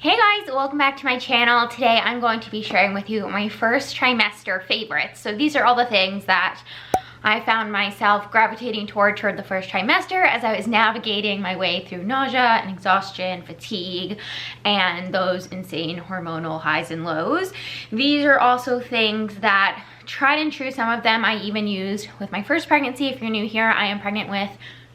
Hey guys, welcome back to my channel. Today I'm going to be sharing with you my first trimester favorites. So these are all the things that I found myself gravitating toward the first trimester as I was navigating my way through nausea and exhaustion, fatigue, and those insane hormonal highs and lows. These are also things that tried and true, some of them I even used with my first pregnancy. If you're new here, I am pregnant with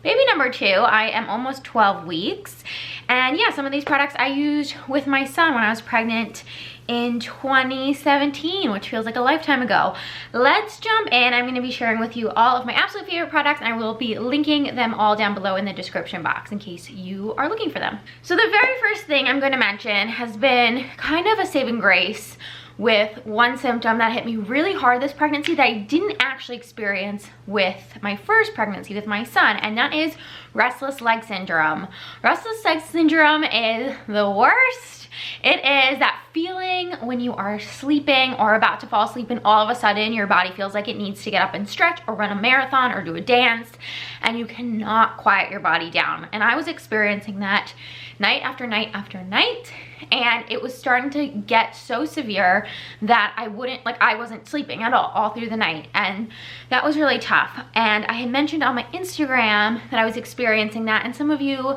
baby number 2. I am almost 12 weeks. And yeah, some of these products I used with my son when I was pregnant in 2017, which feels like a lifetime ago. Let's jump in. I'm gonna be sharing with you all of my absolute favorite products, and I will be linking them all down below in the description box in case you are looking for them. So the very first thing I'm gonna mention has been kind of a saving grace with one symptom that hit me really hard this pregnancy that I didn't actually experience with my first pregnancy with my son, and that is restless leg syndrome. Restless leg syndrome is the worst. It is that feeling when you are sleeping or about to fall asleep and all of a sudden your body feels like it needs to get up and stretch or run a marathon or do a dance, and you cannot quiet your body down. And I was experiencing that night after night after night, and it was starting to get so severe that I wasn't sleeping at all through the night, and that was really tough. And I had mentioned on my Instagram that I was experiencing that, and some of you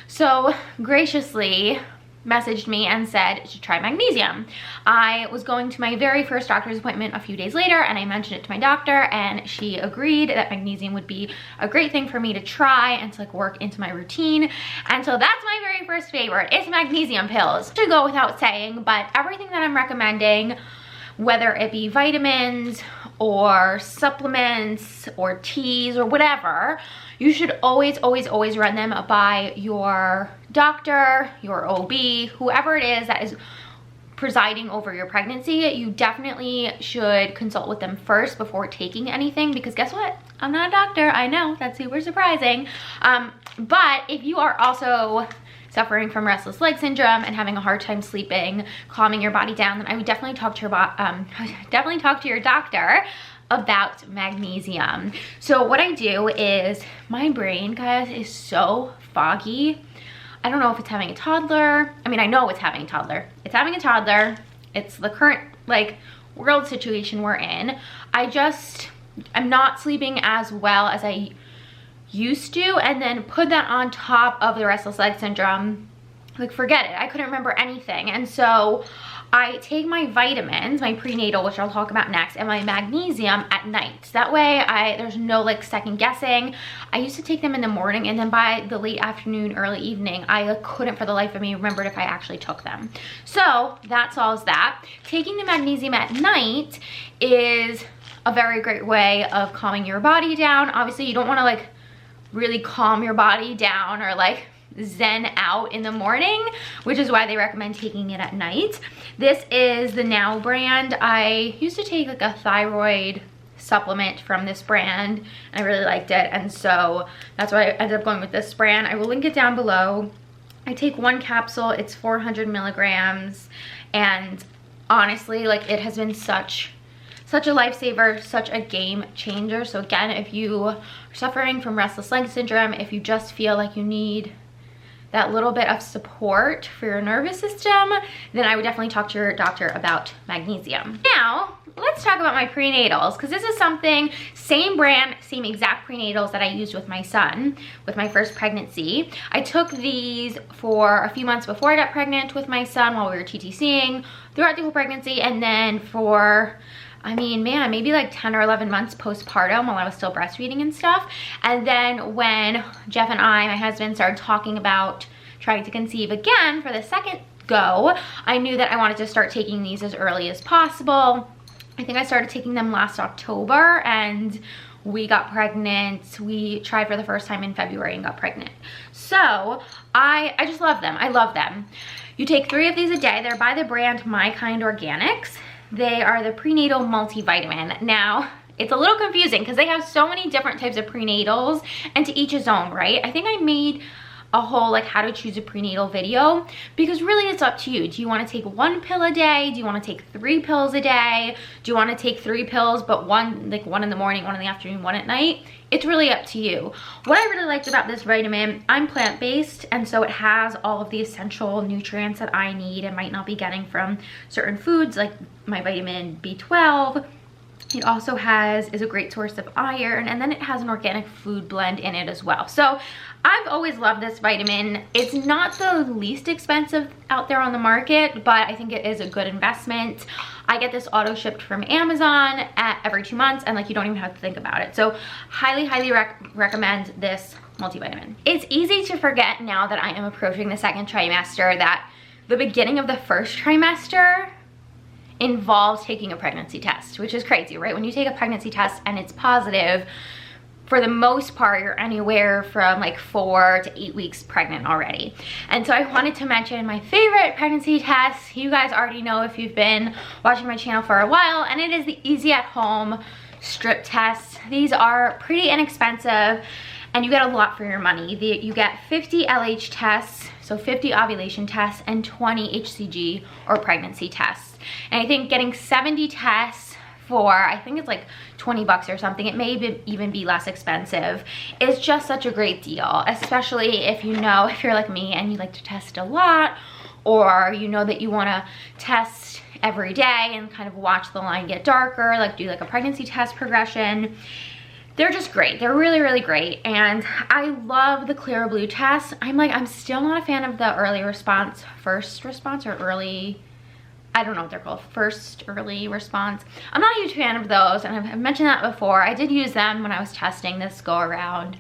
so graciously messaged me and said to try magnesium. I was going to my very first doctor's appointment a few days later, and I mentioned it to my doctor, and she agreed that magnesium would be a great thing for me to try and to work into my routine. And so that's my very first favorite. It's magnesium pills. To go without saying, but everything that I'm recommending, whether it be vitamins or supplements or teas or whatever, you should always run them by your doctor, your OB, whoever it is that is presiding over your pregnancy. You definitely should consult with them first before taking anything, because guess what? I'm not a doctor. I know, that's super surprising. But if you are also suffering from restless leg syndrome and having a hard time sleeping, calming your body down, then I would definitely talk to your doctor about magnesium. So what I do is, my brain, guys, is so foggy. I don't know if it's having a toddler. I mean, I know it's having a toddler. It's having a toddler. It's the current world situation we're in. I'm not sleeping as well as I used to, and then put that on top of the restless leg syndrome, forget it. I couldn't remember anything. And so I take my vitamins, my prenatal, which I'll talk about next, and my magnesium at night. That way there's no second guessing. I used to take them in the morning, and then by the late afternoon, early evening, I couldn't for the life of me remember if I actually took them. So that solves that. Taking the magnesium at night is a very great way of calming your body down. Obviously you don't want to really calm your body down or zen out in the morning, which is why they recommend taking it at night. This is the Now brand. I used to take a thyroid supplement from this brand, and I really liked it, and so that's why I ended up going with this brand. I will link it down below. I take 1 capsule. It's 400 milligrams, and honestly, it has been such a lifesaver, such a game changer. So again, if you are suffering from restless leg syndrome, if you just feel like you need that little bit of support for your nervous system, then I would definitely talk to your doctor about magnesium. Now, let's talk about my prenatals, because this is something, same brand, same exact prenatals that I used with my son, with my first pregnancy. I took these for a few months before I got pregnant with my son while we were TTCing throughout the whole pregnancy, and then for maybe 10 or 11 months postpartum while I was still breastfeeding and stuff. And then when Jeff and my husband, started talking about trying to conceive again for the second go, I knew that I wanted to start taking these as early as possible. I think I started taking them last October, and we got pregnant. We tried for the first time in February and got pregnant. So I just love them. I love them. You take 3 of these a day. They're by the brand My Kind Organics. They are the prenatal multivitamin. Now, it's a little confusing because they have so many different types of prenatals, and to each his own, right? I think I made a whole like how to choose a prenatal video, because really it's up to you. Do you want to take 1 pill a day? Do you want to take 3 pills a day? Do you want to take 3 pills but one in the morning, 1 in the afternoon, 1 at night? It's really up to you. What I really liked about this vitamin, I'm plant-based, and so it has all of the essential nutrients that I need and might not be getting from certain foods, like my vitamin B12. It also is a great source of iron, and then it has an organic food blend in it as well. So I've always loved this vitamin. It's not the least expensive out there on the market, but I think it is a good investment. I get this auto shipped from Amazon every 2 months, and like you don't even have to think about it. So highly recommend this multivitamin. It's easy to forget now that I am approaching the 2nd trimester that the beginning of the 1st trimester involves taking a pregnancy test, which is crazy, right? When you take a pregnancy test and it's positive, for the most part, you're anywhere from like 4 to 8 weeks pregnant already. And so I wanted to mention my favorite pregnancy test. You guys already know if you've been watching my channel for a while, and it is the Easy at Home strip test. These are pretty inexpensive, and you get a lot for your money. You get 50 LH tests, so 50 ovulation tests, and 20 HCG or pregnancy tests. And I think getting 70 tests for, I think it's like 20 bucks or something, it may even be less expensive, is just such a great deal, especially if you're like me and you like to test a lot, or you know that you want to test every day and kind of watch the line get darker, like do like a pregnancy test progression. They're just great. They're really great. And I love the clear blue test. I'm still not a fan of the early response, first response, or early, I don't know what they're called, first early response. I'm not a huge fan of those, and I've mentioned that before. I did use them when I was testing this go around.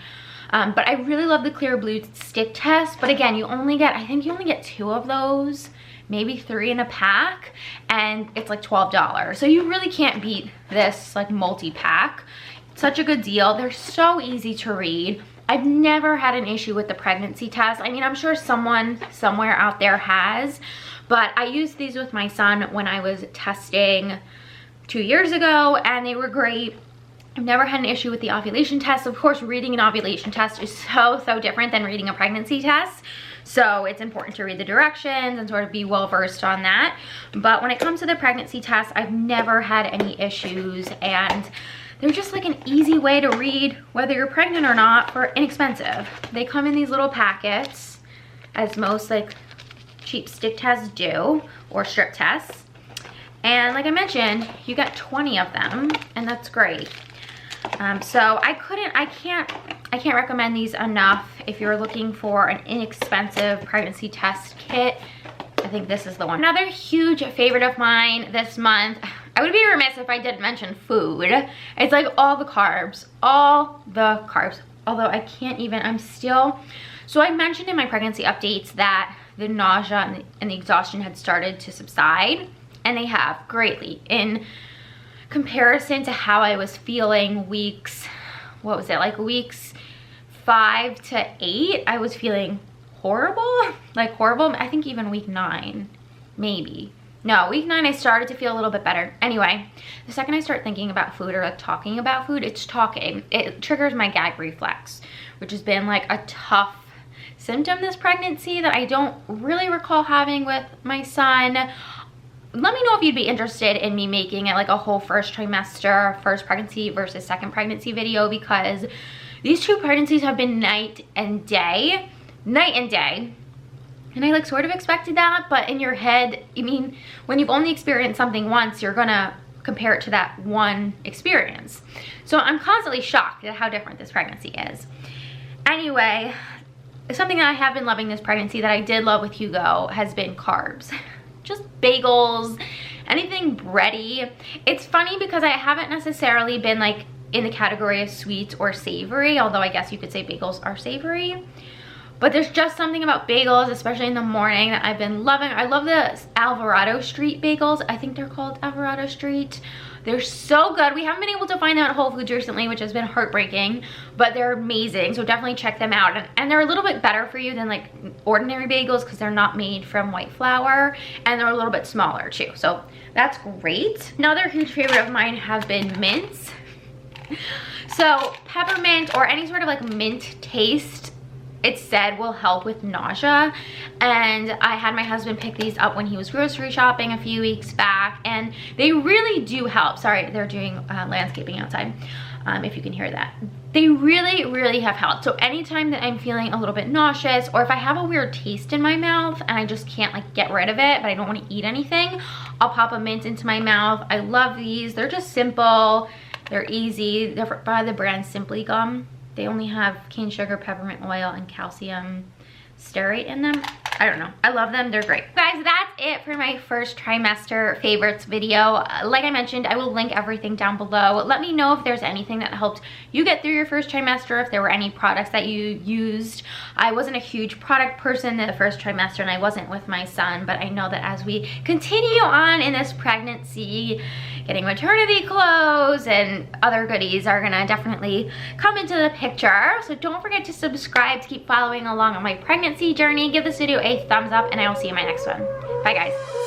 But I really love the clear blue stick test. But again, I think you only get 2 of those, maybe 3 in a pack, and it's like $12. So you really can't beat this like multi-pack. Such a good deal. They're so easy to read. I've never had an issue with the pregnancy test. I mean, I'm sure someone somewhere out there has, but I used these with my son when I was testing 2 years ago, and they were great. I've never had an issue with the ovulation test. Of course, reading an ovulation test is so different than reading a pregnancy test. So it's important to read the directions and sort of be well versed on that. But when it comes to the pregnancy test, I've never had any issues, and they're just like an easy way to read whether you're pregnant or not for inexpensive. They come in these little packets, as most like cheap stick tests do, or strip tests. And like I mentioned, you got 20 of them, and that's great. So I can't recommend these enough if you're looking for an inexpensive pregnancy test kit. I think this is the one. Another huge favorite of mine this month, I would be remiss if I didn't mention food. It's like all the carbs. Although I can't even, so I mentioned in my pregnancy updates that the nausea and the exhaustion had started to subside, and they have greatly. In comparison to how I was feeling weeks 5 to 8, I was feeling horrible. I think even week 9, maybe. No, week 9 I started to feel a little bit better. Anyway, the second I start thinking about food or like talking about food, it triggers my gag reflex, which has been like a tough symptom this pregnancy that I don't really recall having with my son. Let me know if you'd be interested in me making it like a whole first trimester, first pregnancy versus second pregnancy video, because these 2 pregnancies have been night and day. And I like sort of expected that, but in your head, I mean, when you've only experienced something once, you're gonna compare it to that one experience. So I'm constantly shocked at how different this pregnancy is. Anyway, something that I have been loving this pregnancy that I did love with Hugo has been carbs. Just bagels, anything bready. It's funny because I haven't necessarily been like in the category of sweets or savory, although I guess you could say bagels are savory. But there's just something about bagels, especially in the morning, that I've been loving. I love the Alvarado Street bagels. I think they're called Alvarado Street. They're so good. We haven't been able to find them at Whole Foods recently, which has been heartbreaking, but they're amazing. So definitely check them out. And they're a little bit better for you than like ordinary bagels because they're not made from white flour, and they're a little bit smaller too. So that's great. Another huge favorite of mine has been mints. So peppermint or any sort of like mint taste it said will help with nausea, and I had my husband pick these up when he was grocery shopping a few weeks back, and they really do help. Sorry, they're doing landscaping outside, if you can hear that. They really have helped. So anytime that I'm feeling a little bit nauseous, or if I have a weird taste in my mouth and I just can't like get rid of it, but I don't want to eat anything, I'll pop a mint into my mouth. I love these. They're just simple, they're easy. They're by the brand Simply Gum. They only have cane sugar, peppermint oil, and calcium stearate in them. I don't know. I love them. They're great. Guys, that's it for my first trimester favorites video. Like I mentioned, I will link everything down below. Let me know if there's anything that helped you get through your first trimester, if there were any products that you used. I wasn't a huge product person the first trimester, and I wasn't with my son, but I know that as we continue on in this pregnancy, getting maternity clothes and other goodies are gonna definitely come into the picture. So don't forget to subscribe to keep following along on my pregnancy journey. Give this video a thumbs up, and I will see you in my next one. Bye guys.